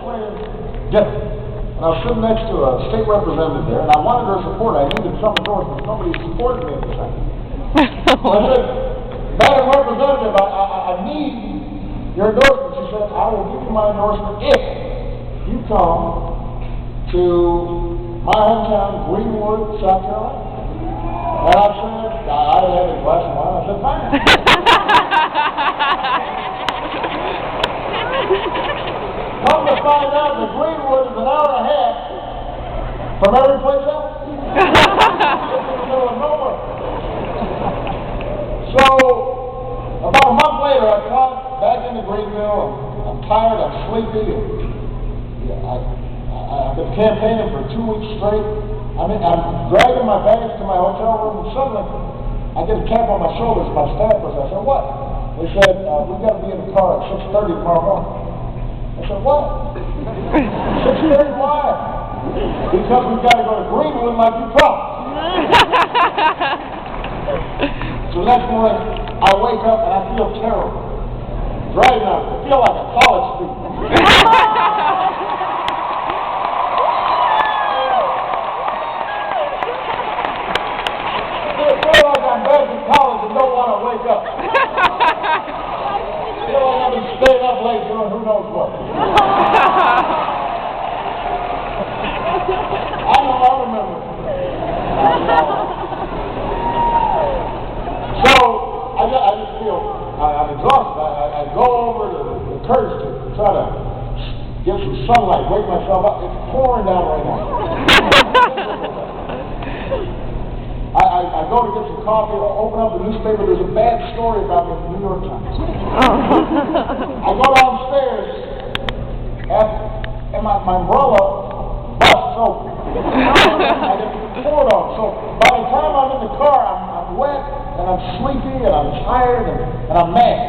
legislative dinner. And I was sitting next to a state representative there, and I wanted her support. I needed some endorsement. Nobody supported me at the time. So I said, Madam Representative, I need your endorsement. She said, I will give you my endorsement if you come to my hometown, Greenwood, South Carolina. And I said, I had a glass of wine. I said, fine. Come to find out that Greenwood is an hour and a half from every place else. It's in the middle of nowhere. So, about a month later, I come back into Greenville. I'm tired, I'm sleepy. I've been campaigning for 2 weeks straight. I'm dragging my bags to my hotel room, and suddenly I get a tap on my shoulders. My staff was. I said, what? They said, we've got to be in the car at 6:30 tomorrow morning. I said, what? 6:30 why? Because we've got to go to Greenwood like you promised. So the next morning, I wake up and I feel terrible. Driving out, I feel like a college student. I'm back in college and don't want to wake up. I feel like I've been staying up late doing who knows what. I remember. So, I just feel, I'm exhausted. I go over to the curves to try to get some sunlight, wake myself up. It's pouring down right now. I go to get some coffee, I open up the newspaper, there's a bad story about me in the New York Times. I go downstairs, and my umbrella busts open. I get poured on. So by the time I'm in the car, I'm wet, and I'm sleepy, and I'm tired, and I'm mad.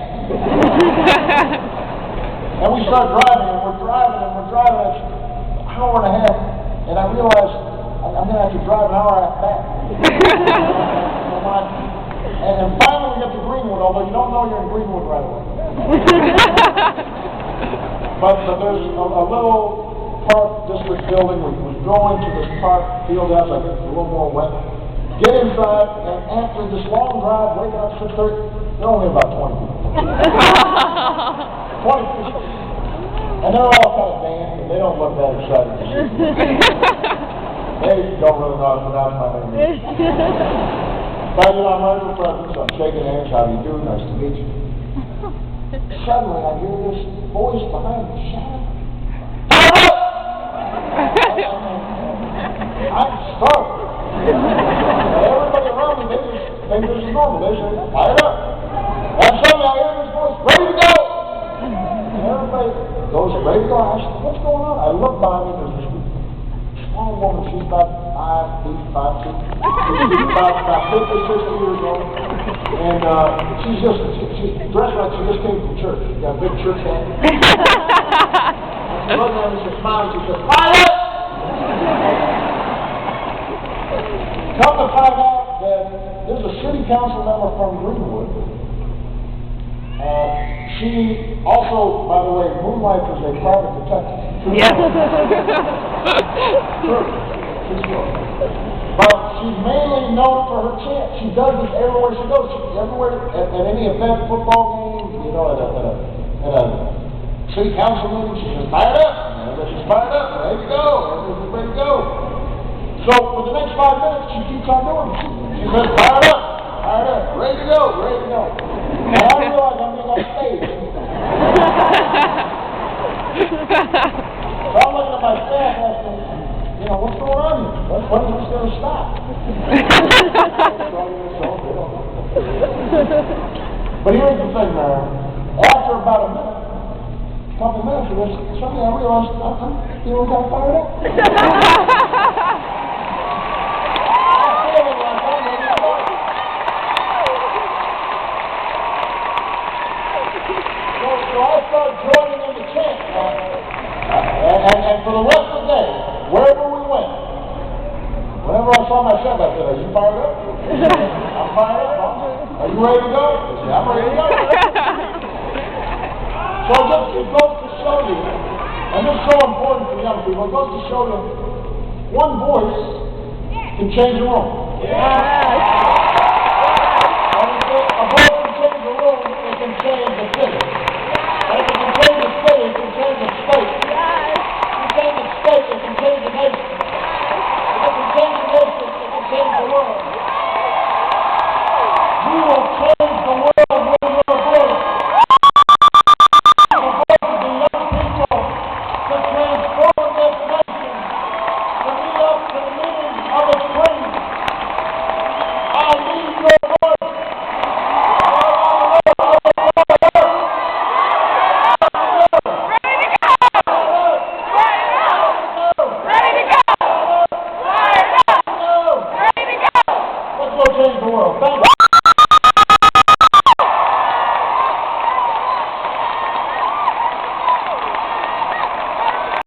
And we start driving, and we're driving, it's an hour and a half, and I realize I'm going to have to drive an hour and a half back. And then finally we get to Greenwood, although you don't know you're in Greenwood right away. But there's a little park district building. We go into this park field house. I get a little more wet. Get inside, and after this long drive, waking up 6:30, there are only about 20 people. 20 people. And they're all kind of dancing. They don't look that excited to see me. They don't really know how to pronounce my name. But I'm right in front of them, so I'm shaking hands. How do you do? Nice to meet you. Suddenly, I hear this voice behind me. Shut up! I'm startled. Everybody around me, they just think this is normal. They say, fire up. And suddenly, I hear this voice, ready to go! And everybody goes, ready to go. I said, what's going on? I look behind me, there's this small woman, she's about 5 feet, 5 feet. She's about 50, 60 years old. And she's dressed like she just came from church. She's got a big church hat. She looks at me, she smiles, she says, fire! Come to find out that there's a city council member from Greenwood. She also, by the way, moonlights as a private detective. Yeah. True. But she's mainly known for her chant. She does this everywhere she goes. Everywhere, at any event, football game, at a city council meeting, she says, fire up. And she's fired up. Ready to go. Everybody's ready to go. So for the next 5 minutes, she keeps on doing it. She says, fired up, ready to go, ready to go. And I realize I'm being on stage. So I'm looking at my staff asking, what's going on here? When is this going to stop? But here's the thing, man. After about a couple minutes of this, suddenly I realized I'm feeling kind of fired up. So I started joining in the chant. And for the rest of the day, wherever we went, whenever I saw myself, I said, are you fired up? I'm fired up. Are you ready to go? I said, I'm ready to go. So it goes to show you And this is so important for young people. It goes to show you one voice can change a room. And a voice can change a room, it can change a city. And if it can change a city, it can change a state. If it can change a state, it can change a nation. If it can change a nation, it can change the world. You will change the world with your voice. The voice of the young people to transform this nation, to lead up to the meaning of its dreams. I need your voice. Let's go change the world. Thank you.